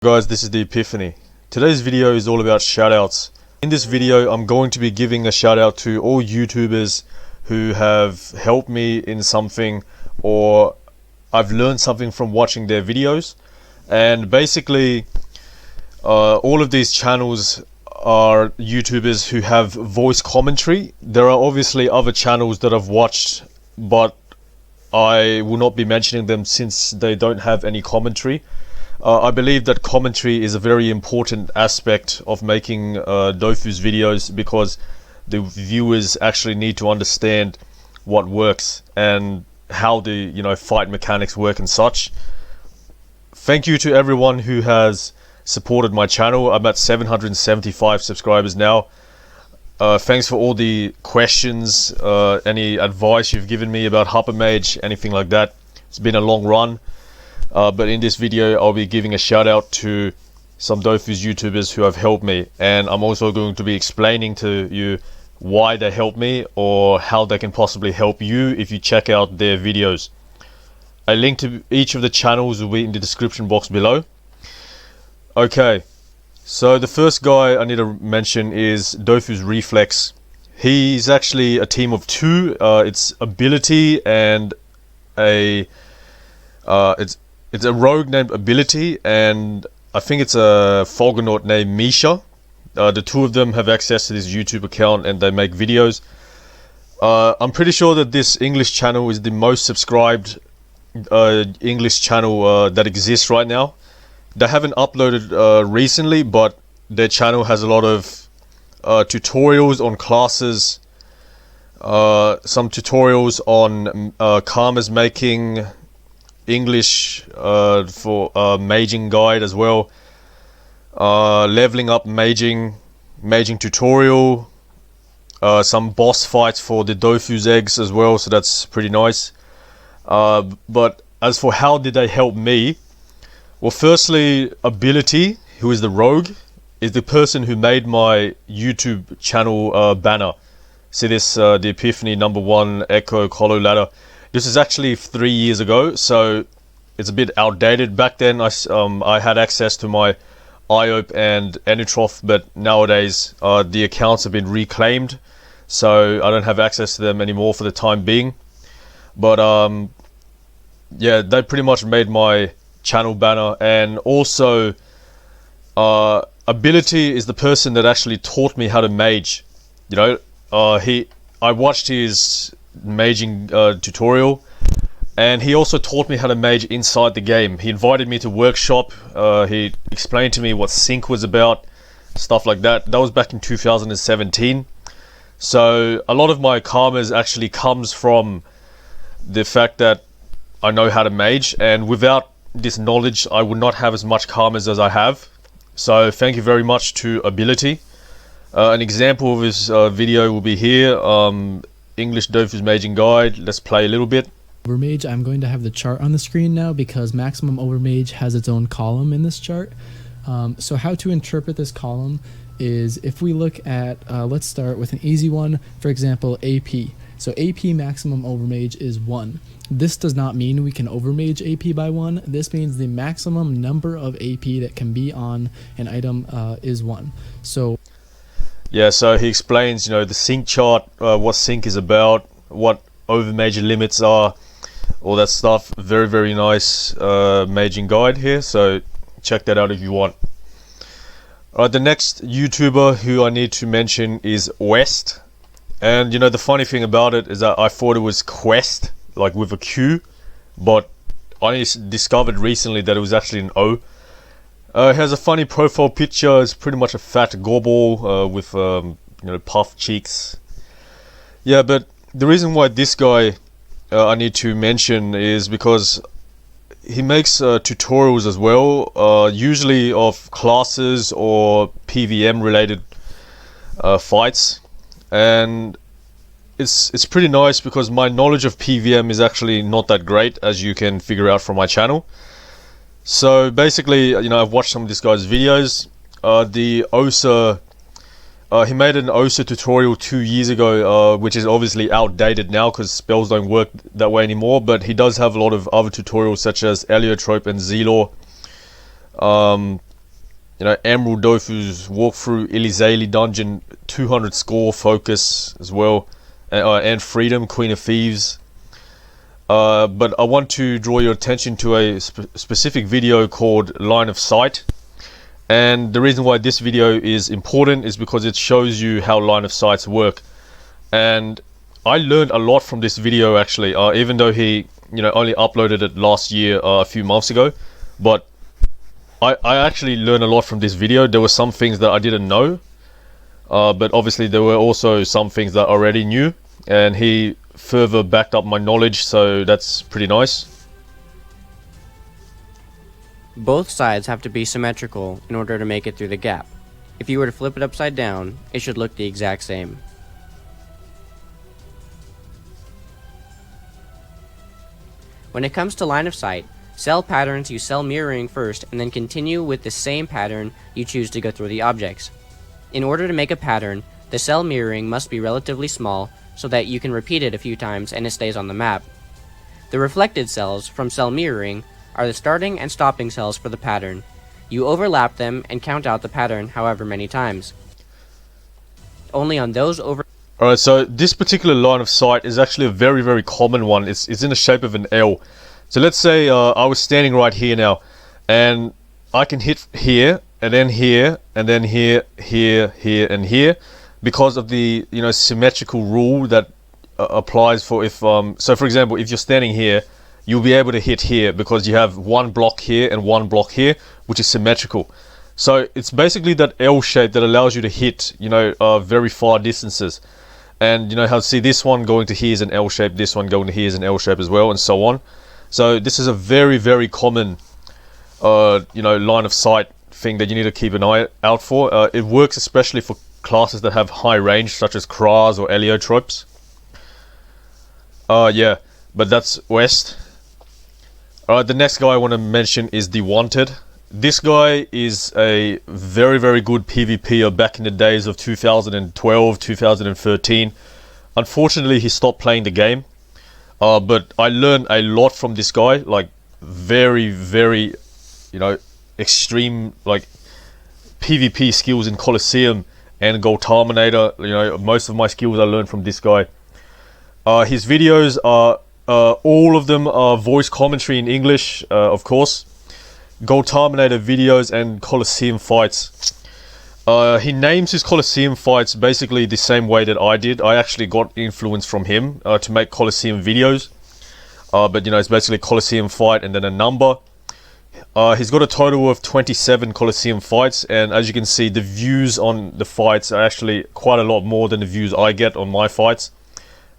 Guys, this is the Epiphany. Today's video is all about shoutouts. In this video, I'm going to be giving a shout out to all YouTubers who have helped me in something, or I've learned something from watching their videos. And basically, all of these channels are YouTubers who have voice commentary. There are obviously other channels that I've watched, but I will not be mentioning them since they don't have any commentary. I believe that commentary is a very important aspect of making Dofus videos, because the viewers actually need to understand what works and how the fight mechanics work and such. Thank you to everyone who has supported my channel. I'm at 775 subscribers now. Thanks for all the questions, any advice you've given me about Harper Mage, anything like that. It's been a long run. But in this video, I'll be giving a shout out to some Dofus YouTubers who have helped me, and I'm also going to be explaining to you why they helped me or how they can possibly help you if you check out their videos. A link to each of the channels will be in the description box below. Okay, so the first guy I need to mention is Dofus Reflex. He's actually a team of two. It's Ability and it's a rogue named Ability, and I think it's a Fogonaut named Misha. The two of them have access to this YouTube account and they make videos. I'm pretty sure that this English channel is the most subscribed English channel that exists right now. They haven't uploaded recently, but their channel has a lot of tutorials on classes, some tutorials on Karma's making, English for maging guide as well, leveling up maging tutorial, some boss fights for the Dofus eggs as well, so that's pretty nice. But as for how did they help me, well, firstly, Ability, who is the rogue, is the person who made my YouTube channel banner. See this, the Epiphany #1 Echo Colo ladder. This is actually 3 years ago, so it's a bit outdated. Back then, I had access to my IOP and Enitrof, but nowadays the accounts have been reclaimed, so I don't have access to them anymore for the time being. But yeah, they pretty much made my channel banner. And also, Ability is the person that actually taught me how to mage. I watched his maging tutorial, and he also taught me how to mage inside the game. He invited me to workshop, he explained to me what sync was about, stuff like that. That was back in 2017. So a lot of my karmas actually comes from the fact that I know how to mage, and without this knowledge I would not have as much karmas as I have. So thank you very much to Ability. An example of his video will be here. English Dofus Maging Guide. Let's play a little bit. Overmage, I'm going to have the chart on the screen now because Maximum Overmage has its own column in this chart. So how to interpret this column is, if we look at, let's start with an easy one, for example, AP. So AP Maximum Overmage is 1. This does not mean we can overmage AP by 1. This means the maximum number of AP that can be on an item is 1. So yeah, so he explains, the sync chart, what sync is about, what overmage limits are, all that stuff. Very, very nice maging guide here, so check that out if you want. Alright, the next YouTuber who I need to mention is Ouest. And the funny thing about it is that I thought it was Quest, like with a Q, but I discovered recently that it was actually an O. It has a funny profile picture. It's pretty much a fat gorball with puffed cheeks. Yeah, but the reason why this guy I need to mention is because he makes tutorials as well, usually of classes or PVM related fights, and it's pretty nice because my knowledge of PVM is actually not that great, as you can figure out from my channel. So basically, I've watched some of this guy's videos. The OSA, he made an OSA tutorial 2 years ago, which is obviously outdated now because spells don't work that way anymore, but he does have a lot of other tutorials such as Heliotrope and Zelor. Emerald Dofus, walkthrough Elizaleh dungeon, 200 score focus as well, and Freedom, Queen of Thieves. But I want to draw your attention to a specific video called Line of Sight. And the reason why this video is important is because it shows you how line of sights work. And I learned a lot from this video actually, even though he only uploaded it last year, a few months ago. But I actually learned a lot from this video. There were some things that I didn't know, but obviously there were also some things that I already knew, and he further backed up my knowledge, so that's pretty nice. Both sides have to be symmetrical in order to make it through the gap. If you were to flip it upside down, it should look the exact same. When it comes to line of sight, cell patterns use cell mirroring first and then continue with the same pattern you choose to go through the objects. In order to make a pattern, the cell mirroring must be relatively small so that you can repeat it a few times and it stays on the map. The reflected cells from cell mirroring are the starting and stopping cells for the pattern. You overlap them and count out the pattern however many times. Only on those Alright, so this particular line of sight is actually a very, very common one. It's in the shape of an L. So let's say I was standing right here now, and I can hit here, and then here, and then here, here, here, and here, because of the symmetrical rule that applies for if so for example, if you're standing here, you'll be able to hit here because you have one block here and one block here, which is symmetrical. So it's basically that L shape that allows you to hit very far distances. And how see this one going to here is an L shape, this one going to here is an L shape as well, and so on. So this is a very, very common line of sight thing that you need to keep an eye out for. It works especially for classes that have high range, such as Kras or Eliotropes. Yeah, but that's Ouest. Alright, the next guy I want to mention is TheWanted. This guy is a very, very good PvPer back in the days of 2012, 2013. Unfortunately, he stopped playing the game. But I learned a lot from this guy, like very, very, extreme, like PvP skills in Colosseum and Gold Terminator. Most of my skills I learned from this guy. His videos are, all of them are voice commentary in English, of course. Gold Terminator videos and Colosseum fights. He names his Colosseum fights basically the same way that I did. I actually got influence from him to make Colosseum videos. But it's basically Colosseum fight and then a number. He's got a total of 27 Colosseum fights, and as you can see, the views on the fights are actually quite a lot more than the views I get on my fights.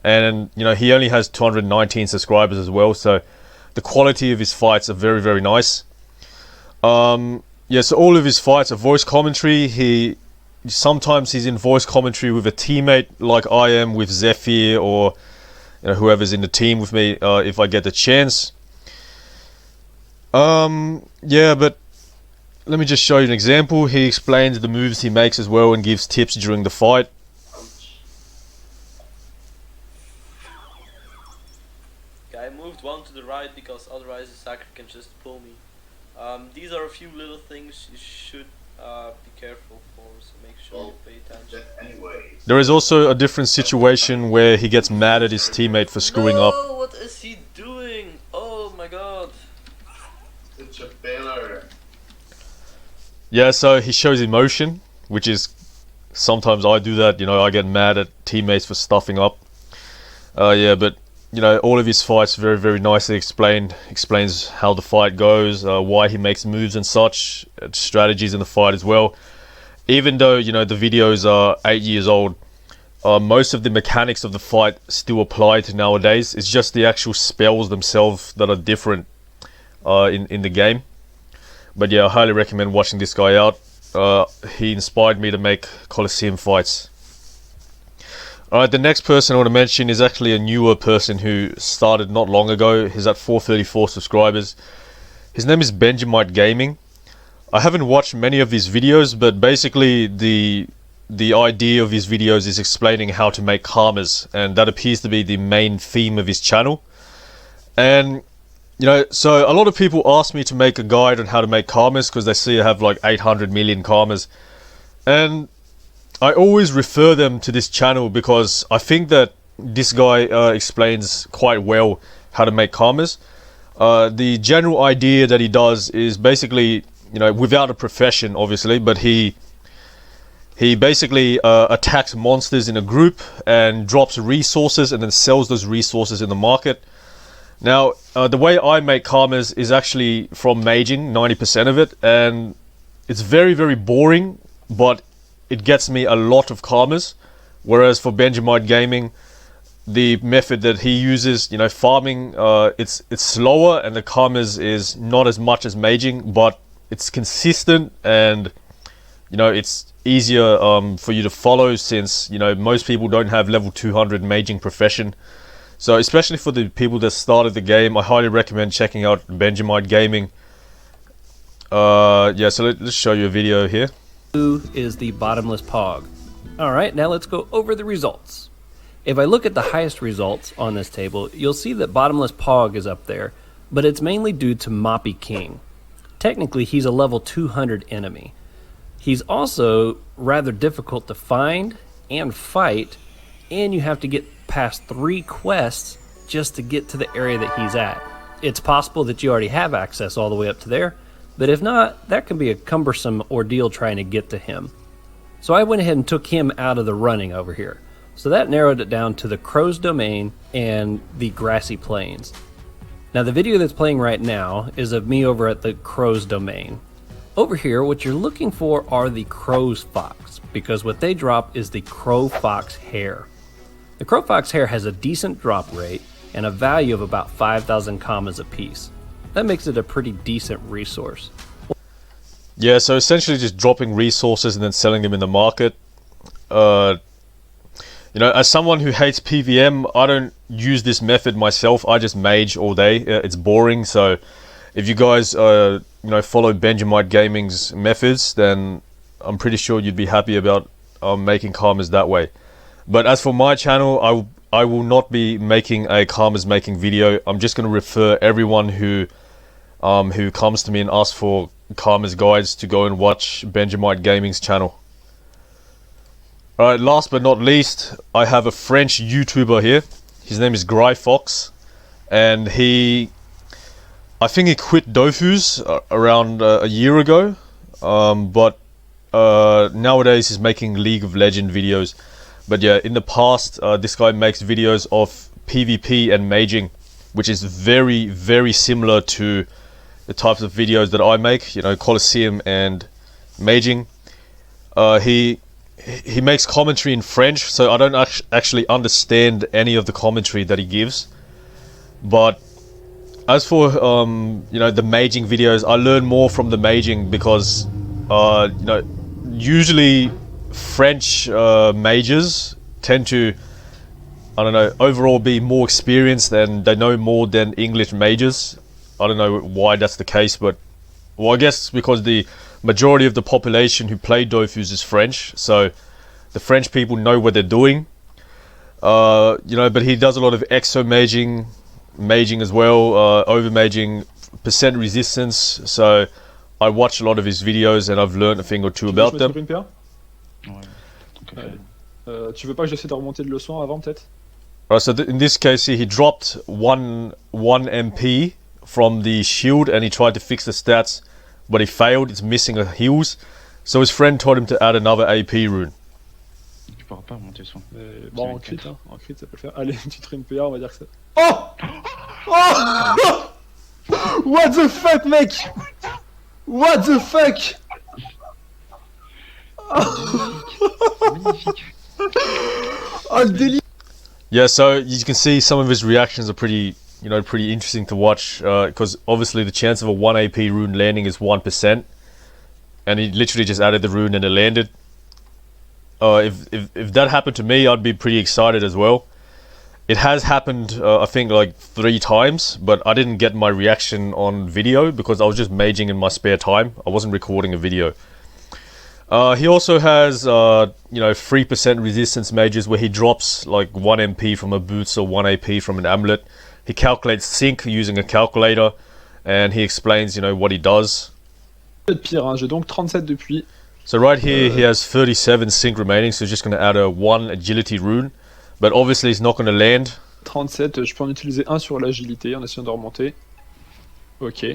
And he only has 219 subscribers as well, so the quality of his fights are very, very nice. Yeah, so all of his fights are voice commentary. Sometimes he's in voice commentary with a teammate like I am with Zephyr, or whoever's in the team with me, if I get the chance. Yeah, but let me just show you an example. He explains the moves he makes as well and gives tips during the fight. I moved one to the right because otherwise the sacker can just pull me. These are a few little things you should be careful for, so make sure you pay attention. There is also a different situation where he gets mad at his teammate for screwing up. What is he doing? Oh my god. It's a failure. Yeah, so he shows emotion, which is, sometimes I do that, I get mad at teammates for stuffing up. Yeah, but all of his fights very, very nicely explains how the fight goes, why he makes moves and such, strategies in the fight as well. Even though the videos are 8 years old, most of the mechanics of the fight still apply to nowadays. It's just the actual spells themselves that are different in the game. But yeah, I highly recommend watching this guy out. He inspired me to make Colosseum fights. Alright, the next person I want to mention is actually a newer person who started not long ago. He's at 434 subscribers. His name is Benjamight Gaming. I haven't watched many of his videos, but basically the idea of his videos is explaining how to make karmas, and that appears to be the main theme of his channel. And You know, so a lot of people ask me to make a guide on how to make karmas because they see I have like 800 million karmas. And I always refer them to this channel because I think that this guy explains quite well how to make karmas. The general idea that he does is basically, you know, without a profession obviously, but he basically attacks monsters in a group and drops resources and then sells those resources in the market. Now, the way I make karmas is actually from maging, 90% of it, and it's very, very boring, but it gets me a lot of karmas. Whereas for Benjamight Gaming, the method that he uses, you know, farming, it's slower and the karmas is not as much as maging, but it's consistent and, you know, it's easier for you to follow since, you know, most people don't have level 200 maging profession. So especially for the people that started the game, I highly recommend checking out Benjamite Gaming. Yeah, so let's show you a video here. Who is the bottomless pog? Alright, now let's go over the results. If I look at the highest results on this table, you'll see that bottomless pog is up there, but it's mainly due to Moppy King. Technically, he's a level 200 enemy. He's also rather difficult to find and fight, and you have to get past 3 quests just to get to the area that he's at. It's possible that you already have access all the way up to there, but if not, that can be a cumbersome ordeal trying to get to him. So I went ahead and took him out of the running over here. So that narrowed it down to the Crow's Domain and the Grassy Plains. Now the video that's playing right now is of me over at the Crow's Domain. Over here, what you're looking for are the Crow's Fox, because what they drop is the Crow Fox hair. The Crow Fox hair has a decent drop rate and a value of about 5,000 commas a piece. That makes it a pretty decent resource. Yeah, so essentially just dropping resources and then selling them in the market. You know, as someone who hates PVM, I don't use this method myself. I just mage all day. It's boring. So if you guys, you know, follow Benjamite Gaming's methods, then I'm pretty sure you'd be happy about making karmas that way. But as for my channel, I will not be making a karmas making video. I'm just going to refer everyone who comes to me and asks for karmas guides to go and watch Benjamite Gaming's channel. Alright, last but not least, I have a French YouTuber here. His name is Gryfox, and I think he quit Dofus around a year ago, but nowadays he's making League of Legends videos. But yeah, in the past, this guy makes videos of PvP and maging, which is very, very similar to the types of videos that I make, you know, Colosseum and maging. He makes commentary in French, so I don't actually understand any of the commentary that he gives. But as for you know, the maging videos, I learn more from the maging because you know, usually French mages tend to, I don't know, overall be more experienced and they know more than English mages. I don't know why that's the case, but well, I guess because the majority of the population who play Dofus is French, so the French people know what they're doing. You know, but he does a lot of exo maging as well, over maging, percent resistance. So I watch a lot of his videos and I've learned a thing or two about them. Tu veux pas que j'essaie de remonter de leçon avant peut-être? So in this case he dropped one MP from the shield and he tried to fix the stats, but he failed. It's missing a heals, so his friend told him to add another AP rune. Tu pourras pas remonter le son. Bon, en crit, hein. En crit ça peut le faire. Allez, tu trim PA, on va dire que ça. Oh, oh. What the fuck, mec? What the fuck? Oh, le délire. Yeah, so you can see some of his reactions are pretty, you know, pretty interesting to watch, because obviously the chance of a 1 AP rune landing is 1%, and he literally just added the rune and it landed. If that happened to me, I'd be pretty excited as well. It has happened, I think, like 3 times, but I didn't get my reaction on video because I was just maging in my spare time. I wasn't recording a video. He also has, you know, 3% resistance mages where he drops like 1 MP from a boots or 1 AP from an amulet. he calculates sync using a calculator, and he explains, you know, what he does. De pire, hein. J'ai donc 37 depuis. So right here, he has 37 sync remaining, so he's just going to add a 1 agility rune, but obviously it's not going to land. 37, je peux en utiliser un sur l'agilité en essayant de remonter. Ok.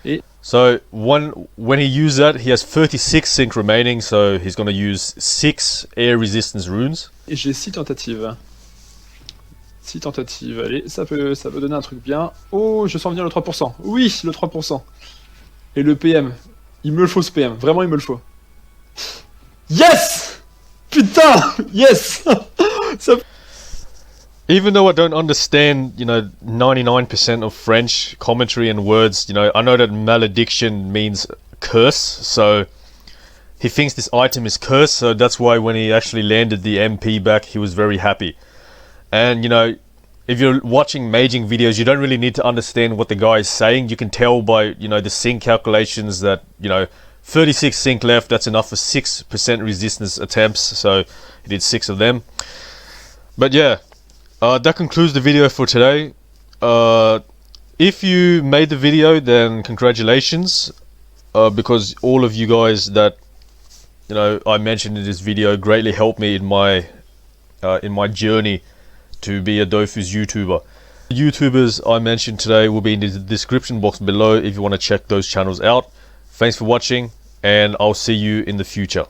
Et So when he uses that, he has 36 sync remaining, so he's going to use 6 air resistance runes. j'ai 6 tentatives. 6 tentatives, allez, ça peut donner un truc bien. Oh, je sens venir le 3%. Oui, le 3%. Et le PM. Il me le faut ce PM, vraiment il me le faut. Yes! Putain! Yes! Ça... Even though I don't understand, you know, 99% of French commentary and words, you know, I know that malediction means curse, so he thinks this item is cursed, so that's why when he actually landed the MP back, he was very happy. And, you know, if you're watching maging videos, you don't really need to understand what the guy is saying. You can tell by, you know, the sync calculations that, you know, 36 sync left, that's enough for 6% resistance attempts, so he did 6 of them. But yeah, that concludes the video for today. If you made the video, then congratulations, because all of you guys that, you know, I mentioned in this video greatly helped me in my journey to be a Dofus YouTuber. The YouTubers I mentioned today will be in the description box below if you want to check those channels out. Thanks for watching, and I'll see you in the future.